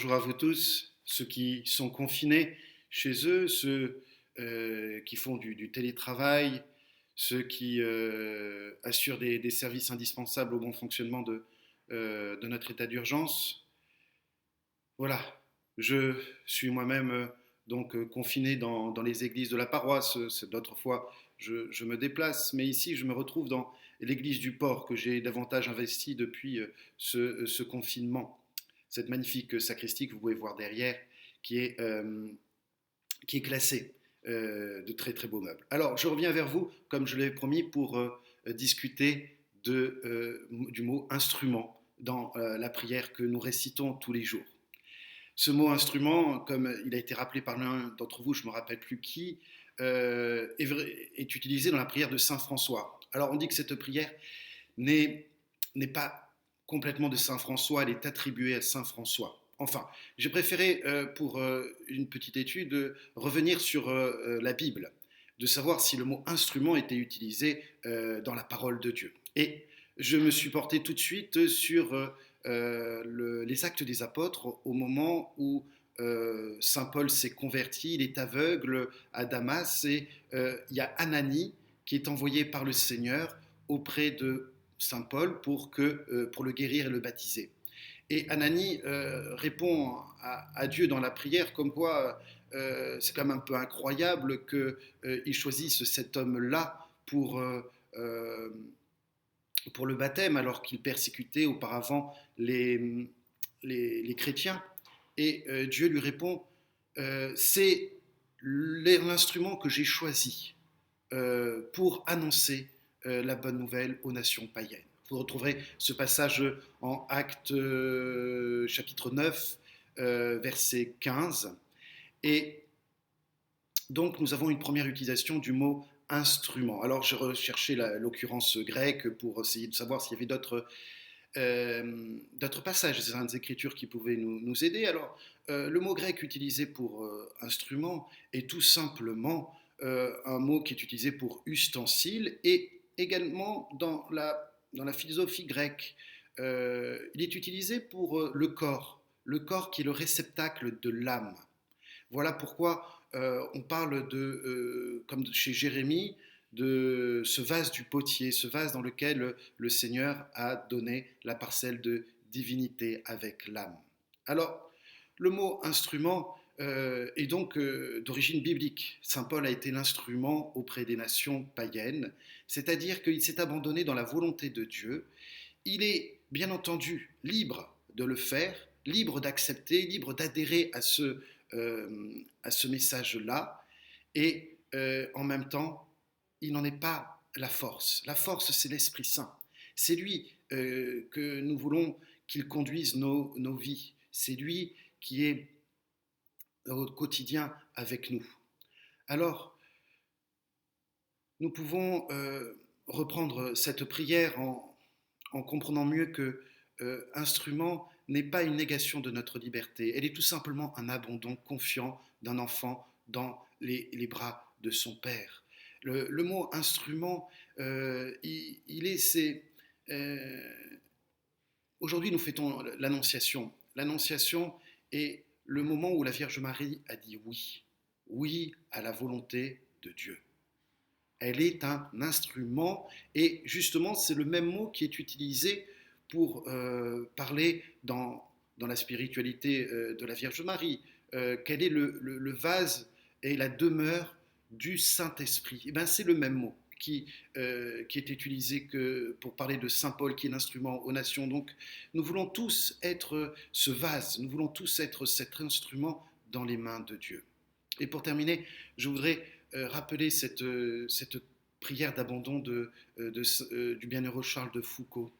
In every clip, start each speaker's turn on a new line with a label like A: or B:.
A: Bonjour à vous tous, ceux qui sont confinés chez eux, ceux qui font du télétravail, ceux qui assurent des services indispensables au bon fonctionnement de notre état d'urgence. Voilà, je suis moi-même confiné dans les églises de la paroisse. D'autres fois, je me déplace, mais ici, je me retrouve dans l'église du port que j'ai davantage investi depuis ce confinement. Cette magnifique sacristie que vous pouvez voir derrière, qui est, euh, qui est classée de très très beaux meubles. Alors, je reviens vers vous, comme je l'avais promis, pour discuter du mot instrument dans la prière que nous récitons tous les jours. Ce mot instrument, comme il a été rappelé par l'un d'entre vous, je ne me rappelle plus qui, est utilisé dans la prière de Saint François. Alors on dit que cette prière n'est pas complètement de Saint François, elle est attribuée à Saint François. Enfin, j'ai préféré, pour une petite étude, revenir sur la Bible, de savoir si le mot instrument était utilisé dans la parole de Dieu. Et je me suis porté tout de suite sur les actes des apôtres au moment où Saint Paul s'est converti, il est aveugle à Damas et il y a Ananie qui est envoyé par le Seigneur auprès de Saint Paul pour le guérir et le baptiser. Et Ananie répond à Dieu dans la prière comme quoi c'est quand même un peu incroyable qu'il choisisse cet homme-là euh, pour le baptême alors qu'il persécutait auparavant les chrétiens. Et Dieu lui répond, c'est l'instrument que j'ai choisi pour annoncer la bonne nouvelle aux nations païennes. Vous retrouverez ce passage en Actes chapitre 9, verset 15. Et donc nous avons une première utilisation du mot instrument. Alors j'ai recherché l'occurrence grecque pour essayer de savoir s'il y avait d'autres passages des Saintes Écritures qui pouvaient nous aider. Alors le mot grec utilisé pour instrument est tout simplement un mot qui est utilisé pour ustensile et également dans la philosophie grecque, il est utilisé pour le corps qui est le réceptacle de l'âme. Voilà pourquoi on parle comme chez Jérémie, de ce vase du potier, ce vase dans lequel le Seigneur a donné la parcelle de divinité avec l'âme. Alors, le mot instrument est donc d'origine biblique. Saint Paul a été l'instrument auprès des nations païennes, c'est-à-dire qu'il s'est abandonné dans la volonté de Dieu. Il est bien entendu libre de le faire, libre d'accepter, libre d'adhérer à ce message-là, et en même temps, il n'en est pas la force. La force, c'est l'Esprit Saint. C'est lui que nous voulons qu'il conduise nos vies. C'est lui qui est au quotidien avec nous. Alors, nous pouvons reprendre cette prière en comprenant mieux que instrument n'est pas une négation de notre liberté, elle est tout simplement un abandon confiant d'un enfant dans les bras de son père. Le mot instrument, il est, c'est, aujourd'hui nous fêtons l'Annonciation. L'Annonciation est le moment où la Vierge Marie a dit oui, oui à la volonté de Dieu. Elle est un instrument et justement c'est le même mot qui est utilisé pour parler dans la spiritualité de la Vierge Marie. Quel est le vase et la demeure du Saint-Esprit? Eh bien, c'est le même mot qui est utilisé pour parler de Saint Paul qui est l'instrument aux nations. Donc nous voulons tous être ce vase, nous voulons tous être cet instrument dans les mains de Dieu. Et pour terminer, je voudrais rappeler cette prière d'abandon du bienheureux Charles de Foucault.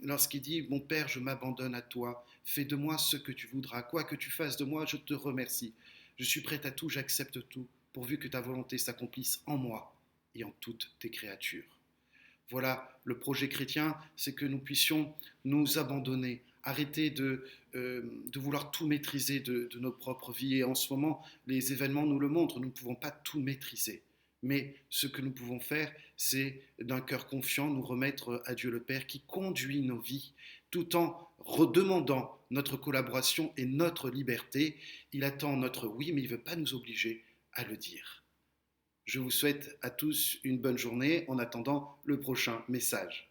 A: Lorsqu'il dit « Mon Père, je m'abandonne à toi, fais de moi ce que tu voudras, quoi que tu fasses de moi, je te remercie. Je suis prêt à tout, j'accepte tout, pourvu que ta volonté s'accomplisse en moi et en toutes tes créatures. » Voilà, le projet chrétien, c'est que nous puissions nous abandonner, arrêter de vouloir tout maîtriser de nos propres vies. Et en ce moment, les événements nous le montrent, nous ne pouvons pas tout maîtriser. Mais ce que nous pouvons faire, c'est d'un cœur confiant nous remettre à Dieu le Père qui conduit nos vies, tout en redemandant notre collaboration et notre liberté. Il attend notre oui, mais il ne veut pas nous obliger à le dire. Je vous souhaite à tous une bonne journée en attendant le prochain message.